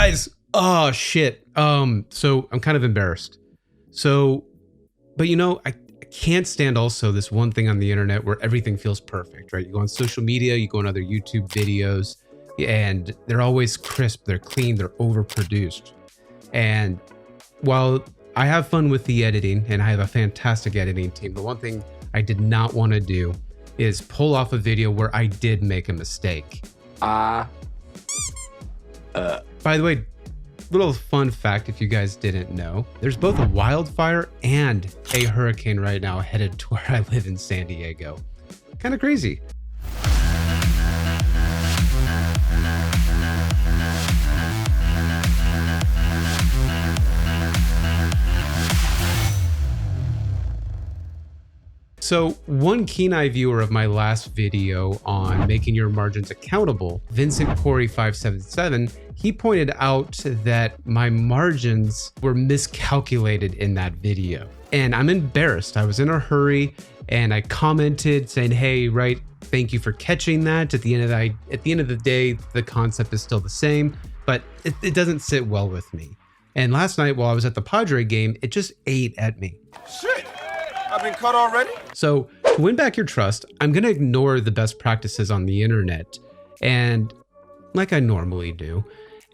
Guys, oh shit. So I'm kind of embarrassed. But you know, I can't stand also this one thing on the internet where everything feels perfect, right? You go on social media, you go on other YouTube videos, and they're always crisp, they're clean, they're overproduced. And while I have fun with the editing and I have a fantastic editing team, the one thing I did not want to do is pull off a video where I did make a mistake. By the way, little fun fact if you guys didn't know, there's both a wildfire and a hurricane right now headed to where I live in San Diego. Kind of crazy. So one keen eye viewer of my last video on making your margins accountable, Vincent Corey 577, he pointed out that my margins were miscalculated in that video. And I'm embarrassed. I was in a hurry and I commented saying, hey, right, thank you for catching that. At the end of the day, the concept is still the same, but it doesn't sit well with me. And last night while I was at the Padre game, it just ate at me. Shit! I've been cut already? So to win back your trust, I'm going to ignore the best practices on the internet and like I normally do,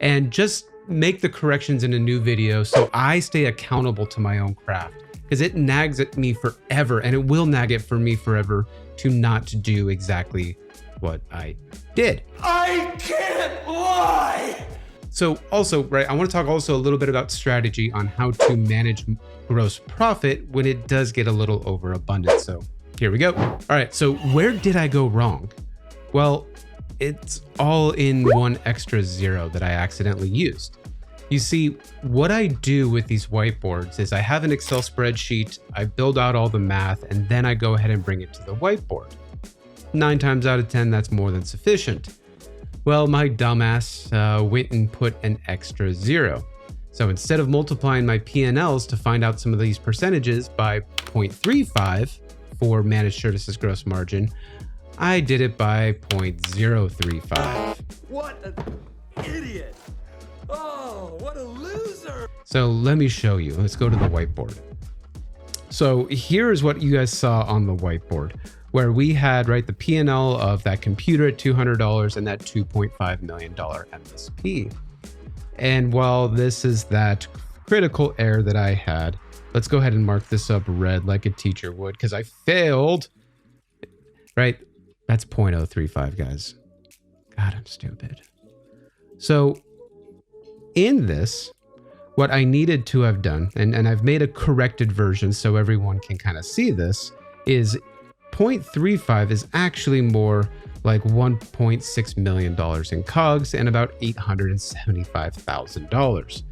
and just make the corrections in a new video so I stay accountable to my own craft, because it nags at me forever and it will nag it for me forever to not do exactly what I did. I can't lie! So also, right, I want to talk also a little bit about strategy on how to manage gross profit when it does get a little overabundant. So here we go. All right, so where did I go wrong? Well, it's all in one extra zero that I accidentally used. You see, what I do with these whiteboards is I have an Excel spreadsheet, I build out all the math, and then I go ahead and bring it to the whiteboard. 9 times out of 10, that's more than sufficient. Well, my dumbass went and put an extra zero. So instead of multiplying my P&Ls to find out some of these percentages by 0.35 for managed services gross margin, I did it by 0.035. What an idiot! Oh, what a loser! So let me show you. Let's go to the whiteboard. So here's what you guys saw on the whiteboard, where we had, right, the P&L of that computer at $200 and that $2.5 million MSP. And while this is that critical error that I had, let's go ahead and mark this up red like a teacher would, because I failed, right? That's 0.035, guys. God, I'm stupid. So in this, what I needed to have done, and I've made a corrected version so everyone can kind of see this, is 0.35 is actually more like $1.6 million in COGS and about $875,000.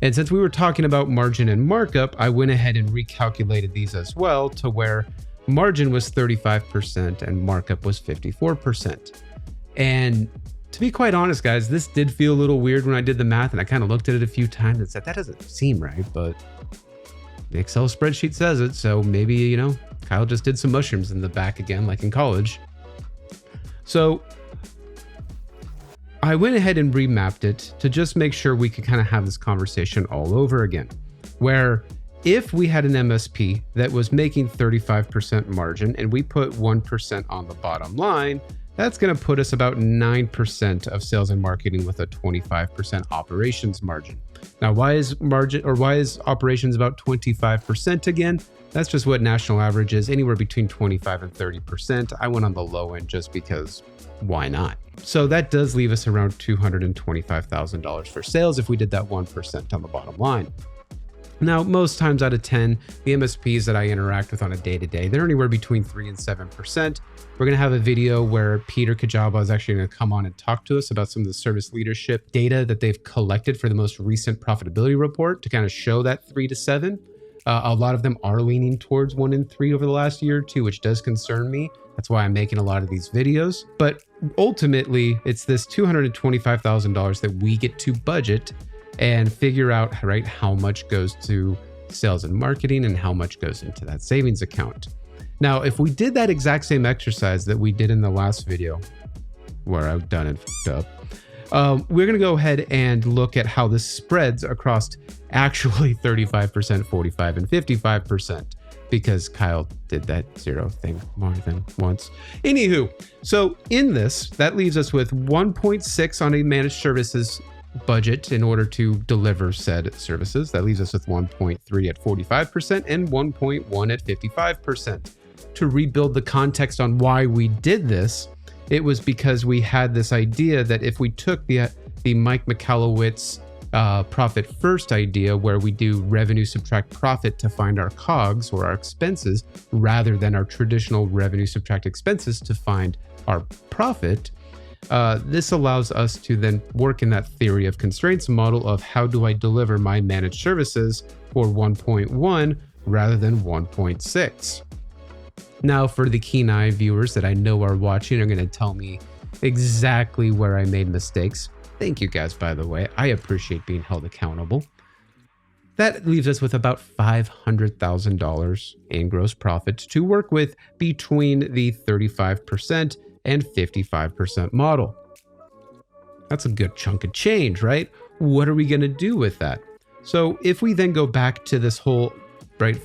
And since we were talking about margin and markup, I went ahead and recalculated these as well to where margin was 35% and markup was 54%. And to be quite honest, guys, this did feel a little weird when I did the math, and I kind of looked at it a few times and said, that doesn't seem right, but the Excel spreadsheet says it, so maybe, you know, Kyle just did some mushrooms in the back again, like in college. So I went ahead and remapped it to just make sure we could kind of have this conversation all over again, where if we had an MSP that was making 35% margin and we put 1% on the bottom line, that's going to put us about 9% of sales and marketing with a 25% operations margin. Now, why is operations about 25% again? That's just what national average is, anywhere between 25 and 30%. I went on the low end just because why not? So that does leave us around $225,000 for sales if we did that 1% on the bottom line. Now, most times out of 10, the MSPs that I interact with on a day-to-day, they're anywhere between 3 and 7%. We're going to have a video where Peter Kajaba is actually going to come on and talk to us about some of the service leadership data that they've collected for the most recent profitability report to kind of show that 3 to 7. A lot of them are leaning towards 1 and 3 over the last year or two, which does concern me. That's why I'm making a lot of these videos. But ultimately, it's this $225,000 that we get to budget and figure out, right, how much goes to sales and marketing and how much goes into that savings account. Now, if we did that exact same exercise that we did in the last video, where I've done and fucked up, we're going to go ahead and look at how this spreads across actually 35%, 45, and 55%, because Kyle did that zero thing more than once. Anywho, so in this, that leaves us with 1.6 on a managed services budget in order to deliver said services. That leaves us with 1.3 at 45% and 1.1 at 55%. To rebuild the context on why we did this, it was because we had this idea that if we took the Mike Michalowicz profit first idea, where we do revenue subtract profit to find our COGS or our expenses, rather than our traditional revenue subtract expenses to find our profit, this allows us to then work in that theory of constraints model of how do I deliver my managed services for 1.1 rather than 1.6. Now, for the keen eye viewers that I know are watching are going to tell me exactly where I made mistakes. Thank you guys, by the way. I appreciate being held accountable. That leaves us with about $500,000 in gross profit to work with between the 35% and 55% model. That's a good chunk of change, right? What are we going to do with that? So if we then go back to this whole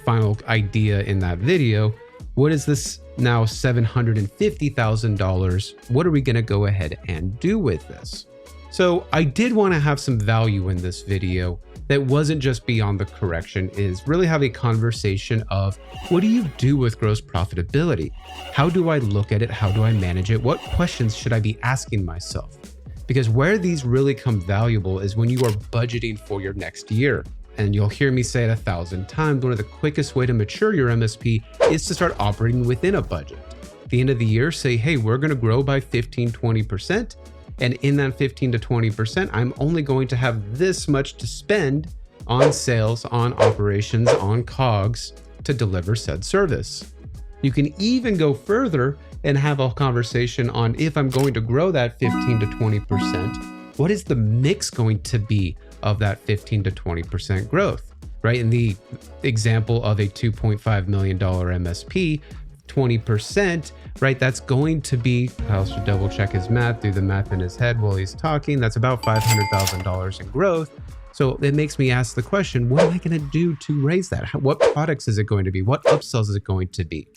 final idea in that video, what is this now $750,000? What are we going to go ahead and do with this? So I did want to have some value in this video that wasn't just beyond the correction, is really have a conversation of what do you do with gross profitability? How do I look at it? How do I manage it? What questions should I be asking myself? Because where these really come valuable is when you are budgeting for your next year. And you'll hear me say it 1,000 times, one of the quickest way to mature your MSP is to start operating within a budget. At the end of the year, say, hey, we're going to grow by 15, 20%. And in that 15 to 20%, I'm only going to have this much to spend on sales, on operations, on COGS to deliver said service. You can even go further and have a conversation on if I'm going to grow that 15 to 20%, what is the mix going to be of that 15 to 20% growth, right? In the example of a $2.5 million MSP, 20%, right? That's going to be, Kyle should double check his math, do the math in his head while he's talking. That's about $500,000 in growth. So it makes me ask the question, what am I going to do to raise that? What products is it going to be? What upsells is it going to be,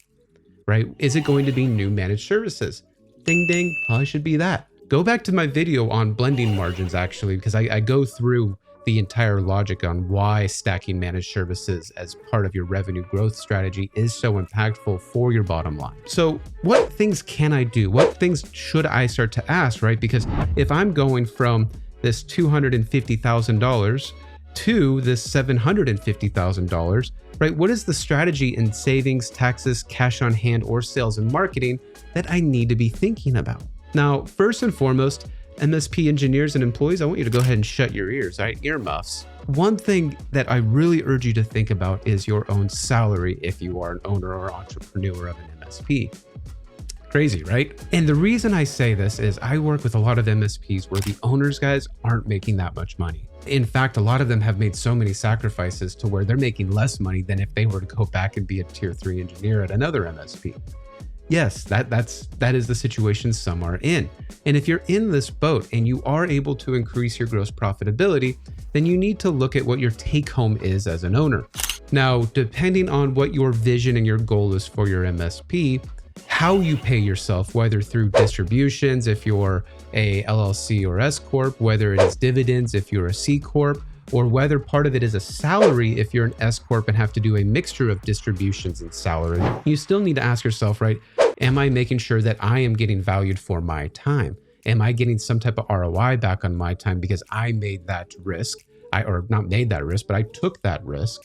right? Is it going to be new managed services? Ding, ding, probably should be that. Go back to my video on blending margins, actually, because I go through the entire logic on why stacking managed services as part of your revenue growth strategy is so impactful for your bottom line. So what things can I do? What things should I start to ask, right? Because if I'm going from this $250,000 to this $750,000, right? What is the strategy in savings, taxes, cash on hand, or sales and marketing that I need to be thinking about? Now, first and foremost, MSP engineers and employees, I want you to go ahead and shut your ears, right? Earmuffs. One thing that I really urge you to think about is your own salary if you are an owner or entrepreneur of an MSP. Crazy, right? And the reason I say this is I work with a lot of MSPs where the owners, guys, aren't making that much money. In fact, a lot of them have made so many sacrifices to where they're making less money than if they were to go back and be a tier 3 engineer at another MSP. Yes, that is the situation some are in. And if you're in this boat and you are able to increase your gross profitability, then you need to look at what your take home is as an owner. Now, depending on what your vision and your goal is for your MSP, how you pay yourself, whether through distributions, if you're a LLC or S Corp, whether it is dividends, if you're a C Corp, or whether part of it is a salary if you're an S Corp and have to do a mixture of distributions and salary, you still need to ask yourself, right? Am I making sure that I am getting valued for my time? Am I getting some type of ROI back on my time because I made that risk? Or not made that risk, but I took that risk.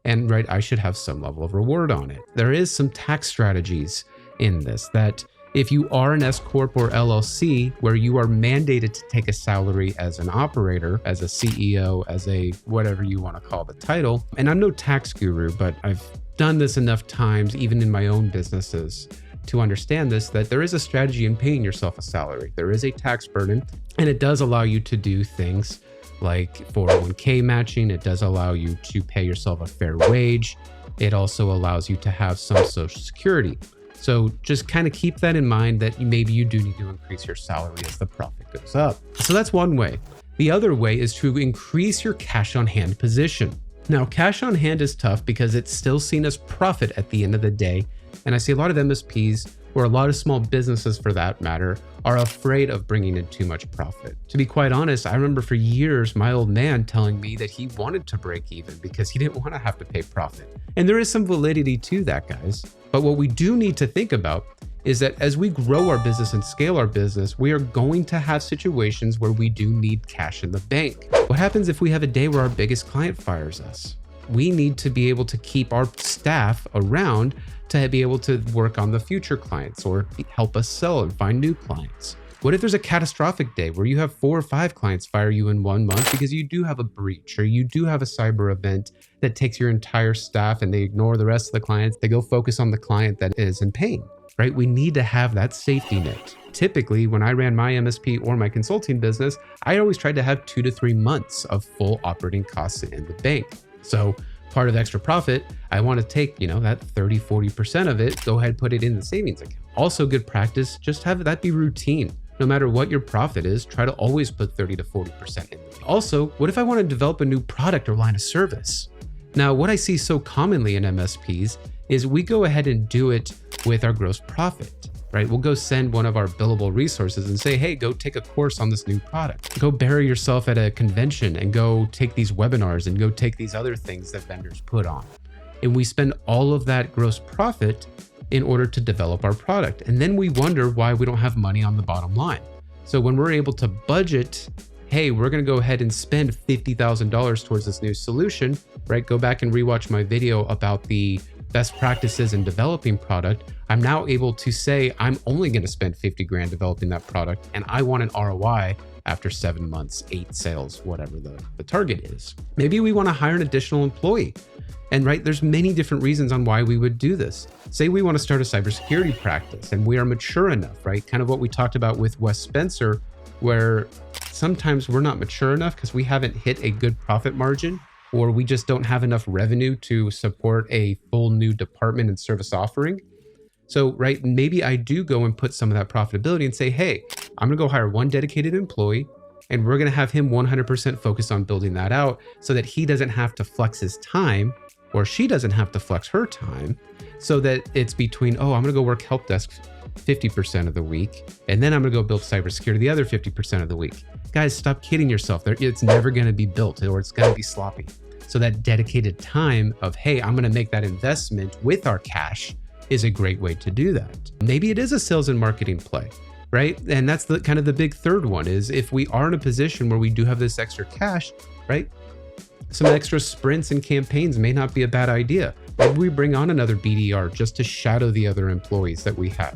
And right, I should have some level of reward on it. There is some tax strategies in this that if you are an S Corp or LLC where you are mandated to take a salary as an operator, as a CEO, as a whatever you want to call the title, and I'm no tax guru, but I've done this enough times, even in my own businesses, to understand this, that there is a strategy in paying yourself a salary. There is a tax burden, and it does allow you to do things like 401k matching. It does allow you to pay yourself a fair wage. It also allows you to have some social security. So just kind of keep that in mind that maybe you do need to increase your salary as the profit goes up. So that's one way. The other way is to increase your cash on hand position. Now, cash on hand is tough because it's still seen as profit at the end of the day. And I see a lot of MSPs, or a lot of small businesses for that matter, are afraid of bringing in too much profit. To be quite honest, I remember for years my old man telling me that he wanted to break even because he didn't want to have to pay profit. And there is some validity to that, guys. But what we do need to think about is that as we grow our business and scale our business, we are going to have situations where we do need cash in the bank. What happens if we have a day where our biggest client fires us? We need to be able to keep our staff around to be able to work on the future clients or help us sell and find new clients. What if there's a catastrophic day where you have 4 or 5 clients fire you in 1 month because you do have a breach or you do have a cyber event that takes your entire staff and they ignore the rest of the clients? They go focus on the client that is in pain, right? We need to have that safety net. Typically, when I ran my MSP or my consulting business, I always tried to have 2 to 3 months of full operating costs in the bank. So part of extra profit, I want to take, that 30, 40% of it, go ahead, put it in the savings account. Also good practice, just have that be routine. No matter what your profit is, try to always put 30 to 40% in. Also, what if I want to develop a new product or line of service? Now, what I see so commonly in MSPs is we go ahead and do it with our gross profit, right? We'll go send one of our billable resources and say, hey, go take a course on this new product. Go bury yourself at a convention and go take these webinars and go take these other things that vendors put on. And we spend all of that gross profit in order to develop our product. And then we wonder why we don't have money on the bottom line. So when we're able to budget, hey, we're going to go ahead and spend $50,000 towards this new solution, right? Go back and rewatch my video about the best practices in developing product. I'm now able to say, I'm only going to spend 50 grand developing that product. And I want an ROI after 7 months, 8 sales, whatever the target is. Maybe we want to hire an additional employee. And right, there's many different reasons on why we would do this. Say we want to start a cybersecurity practice and we are mature enough, right? Kind of what we talked about with Wes Spencer, where sometimes we're not mature enough because we haven't hit a good profit margin, or we just don't have enough revenue to support a full new department and service offering. So, right, maybe I do go and put some of that profitability and say, hey, I'm gonna go hire one dedicated employee and we're gonna have him 100% focus on building that out so that he doesn't have to flex his time, or she doesn't have to flex her time, so that it's between, I'm gonna go work help desk 50% of the week, and then I'm gonna go build cybersecurity the other 50% of the week. Guys, stop kidding yourself. It's never gonna be built, or it's gonna be sloppy. So that dedicated time of, hey, I'm gonna make that investment with our cash is a great way to do that. Maybe it is a sales and marketing play, right? And that's the kind of the big third one is if we are in a position where we do have this extra cash, right? Some extra sprints and campaigns may not be a bad idea. Maybe we bring on another BDR just to shadow the other employees that we have.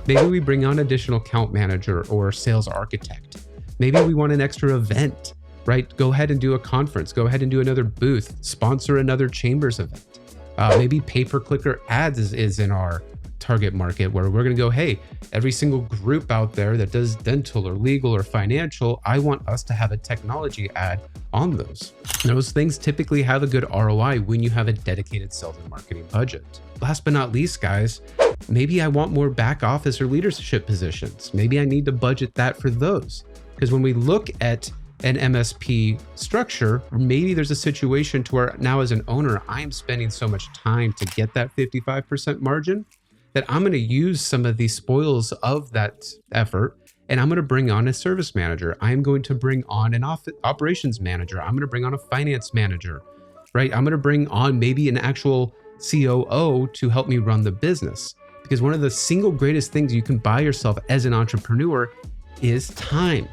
Maybe we bring on additional account manager or sales architect. Maybe we want an extra event, right? Go ahead and do a conference, go ahead and do another booth, sponsor another Chambers event. Maybe pay-per-clicker ads is in our target market where we're going to go, hey, every single group out there that does dental or legal or financial, I want us to have a technology ad on those. Those things typically have a good ROI when you have a dedicated sales and marketing budget. Last but not least, guys, maybe I want more back office or leadership positions. Maybe I need to budget that for those. Because when we look at an MSP structure, maybe there's a situation to where now as an owner, I'm spending so much time to get that 55% margin that I'm going to use some of the spoils of that effort, and I'm going to bring on a service manager. I'm going to bring on an operations manager. I'm going to bring on a finance manager, right? I'm going to bring on maybe an actual COO to help me run the business. Because one of the single greatest things you can buy yourself as an entrepreneur is time.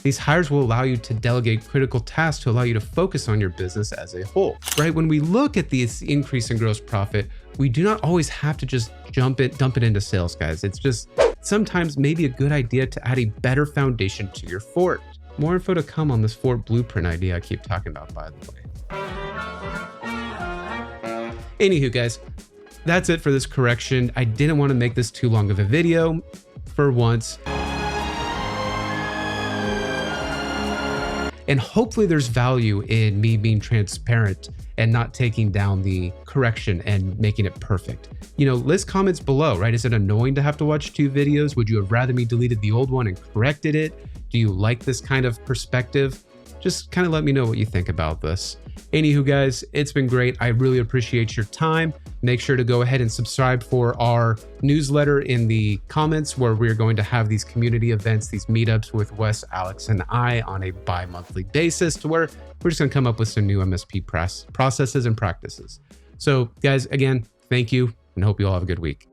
These hires will allow you to delegate critical tasks to allow you to focus on your business as a whole, right? When we look at this increase in gross profit, we do not always have to just dump it into sales, guys. It's just sometimes maybe a good idea to add a better foundation to your fort. More info to come on this Fort blueprint idea I keep talking about, by the way. Anywho, guys, that's it for this correction. I didn't want to make this too long of a video for once. And hopefully there's value in me being transparent and not taking down the correction and making it perfect. List comments below, right? Is it annoying to have to watch 2 videos? Would you have rather me deleted the old one and corrected it? Do Do you like this kind of perspective? Just kind of let me know what you think about this. Anywho, guys, it's been great. I really appreciate your time. Make sure to go ahead and subscribe for our newsletter in the comments, where we're going to have these community events, these meetups with Wes, Alex, and I on a bi-monthly basis, to where we're just going to come up with some new MSP processes and practices. So guys, again, thank you, and hope you all have a good week.